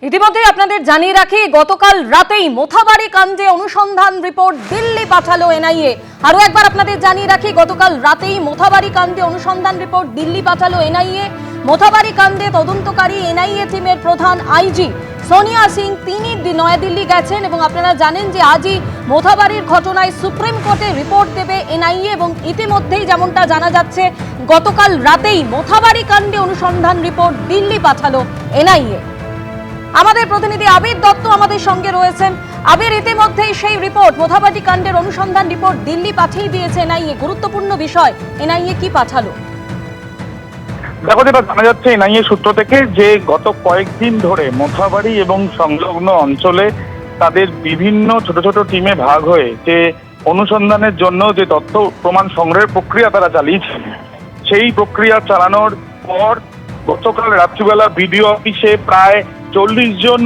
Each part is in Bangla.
ইতিমধ্যে আপনাদের জানিয়ে রাখি, গতকাল রাতেই মোথাবাড়ি কাণ্ডে অনুসন্ধান রিপোর্ট দিল্লি পাঠালো এনআইএ। আরো একবার আপনাদের জানিয়ে রাখি, গতকাল রাতেই মোথাবাড়ি কাণ্ডে অনুসন্ধান রিপোর্ট দিল্লি পাঠালো এনআইএ। মোথাবাড়ি কাণ্ডে তদন্তকারী এনআইএ টিমের প্রধান আইজি সোনিয়া সিং তিনি নয়াদিল্লি গেছেন এবং আপনারা জানেন যে আজই মোথাবাড়ির ঘটনায় সুপ্রিম কোর্টে রিপোর্ট দেবে এনআইএ এবং ইতিমধ্যেই যেমনটা জানা যাচ্ছে গতকাল রাতেই মোথাবাড়ি কাণ্ডে অনুসন্ধান রিপোর্ট দিল্লি পাঠালো এনআইএ। আমাদের প্রতিনিধি আবির দত্ত আমাদের সঙ্গে রয়েছেন। আবির, ইতিমধ্যেই সেই রিপোর্ট মোথাবাড়ি কাণ্ডের অনুসন্ধান রিপোর্ট দিল্লি পাঠিয়ে দিয়েছে এনআইএ। গুরুত্বপূর্ণ বিষয়, এনআইএ কি পাঠালো? দেখো, যেটা জানা যাচ্ছে এনআইএ সূত্র থেকে যে গত কয়েকদিন ধরে মোথাবাড়ি এবং সংলগ্ন অঞ্চলে তাদের বিভিন্ন ছোট ছোট টিমে ভাগ হয়ে যে অনুসন্ধানের জন্য যে তথ্য প্রমাণ সংগ্রহের প্রক্রিয়া তারা চালিয়েছে, সেই প্রক্রিয়া চালানোর পর গতকাল রাত্রিবেলা বিডিও অফিসে প্রায় 40 জন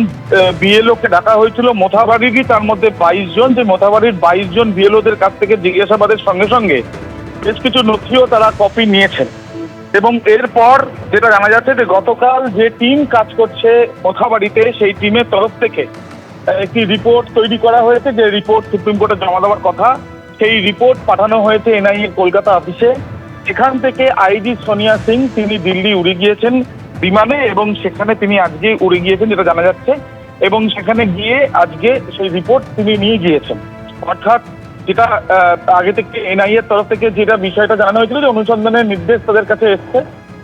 বিএলওকে ডাকা হয়েছিল মোথাবাড়িরই, তার মধ্যে 22 জন, যে মোথাবাড়ির 22 জন বিএলওদের কাছ থেকে জিজ্ঞাসাবাদের সঙ্গে সঙ্গে বেশ কিছু নথিও তারা কপি নিয়েছেন। এবং এরপর যেটা জানা যাচ্ছে যে গতকাল যে টিম কাজ করছে মোথাবাড়িতে, সেই টিমের তরফ থেকে একটি রিপোর্ট তৈরি করা হয়েছে, যে রিপোর্ট সুপ্রিম কোর্টে জমা দেওয়ার কথা। সেই রিপোর্ট পাঠানো হয়েছে এনআইএ কলকাতা অফিসে। এখান থেকে আইজি সোনিয়া সিং তিনি দিল্লি উড়ে গিয়েছেন বিমানে এবং সেখানে তিনি আজকে উড়ে গিয়েছেন যেটা জানা যাচ্ছে, এবং সেখানে গিয়ে আজকে সেই রিপোর্ট তিনি নিয়ে গিয়েছেন। অর্থাৎ যেটা আগে থেকে এনআইএ এর তরফ থেকে যেটা বিষয়টা জানানো হয়েছিল যে অনুসন্ধানের নির্দেশ তাদের কাছে এসছে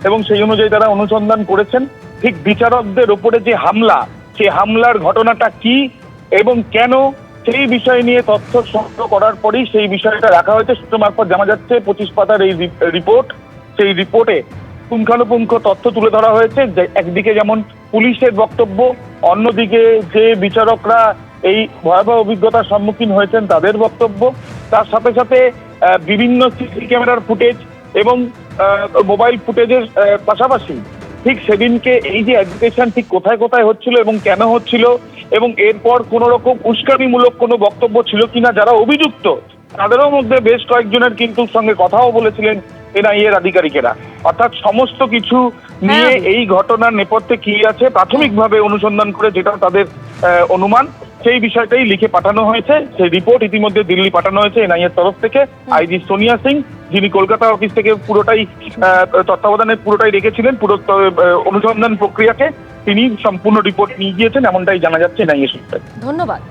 এবং সেই অনুযায়ী তারা অনুসন্ধান করেছেন। ঠিক বিচারকদের ওপরে যে হামলা, সেই হামলার ঘটনাটা কি এবং কেন, সেই বিষয় নিয়ে তথ্য সংগ্রহ করার পরেই সেই বিষয়টা রাখা হয়েছে। সূত্র মারফত জানা যাচ্ছে 25 পাতার এই রিপোর্ট, সেই রিপোর্টে পুঙ্খানুপুঙ্খ তথ্য তুলে ধরা হয়েছে। যে একদিকে যেমন পুলিশের বক্তব্য, অন্যদিকে যে বিচারকরা এই ভয়াবহ অভিজ্ঞতার সম্মুখীন হয়েছেন তাদের বক্তব্য, তার সাথে সাথে বিভিন্ন সিসি ক্যামেরার ফুটেজ এবং মোবাইল ফুটেজের পাশাপাশি ঠিক সেদিনকে এই যে অ্যাজিটেশন ঠিক কোথায় কোথায় হচ্ছিল এবং কেন হচ্ছিল, এবং এরপর কোন রকম উস্কানিমূলক কোনো বক্তব্য ছিল কিনা যারা অভিযুক্ত, তাদেরও মধ্যে বেশ কয়েকজনের কিন্তু সঙ্গে কথাও বলেছিলেন এনআইএ এর আধিকারিকেরা। অর্থাৎ সমস্ত কিছু নিয়ে এই ঘটনার নেপথ্যে কি আছে প্রাথমিকভাবে অনুসন্ধান করে যেটা তাদের অনুমান, সেই বিষয়টাই লিখে পাঠানো হয়েছে। সেই রিপোর্ট ইতিমধ্যে দিল্লি পাঠানো হয়েছে এনআইএ এর তরফ থেকে। আইজি সোনিয়া সিং, যিনি কলকাতা অফিস থেকে পুরোটাই তত্ত্বাবধানের পুরোটাই রেখেছিলেন পুরো অনুসন্ধান প্রক্রিয়াকে, তিনি সম্পূর্ণ রিপোর্ট নিয়ে গিয়েছেন, এমনটাই জানা যাচ্ছে এনআইএ সূত্রে। ধন্যবাদ।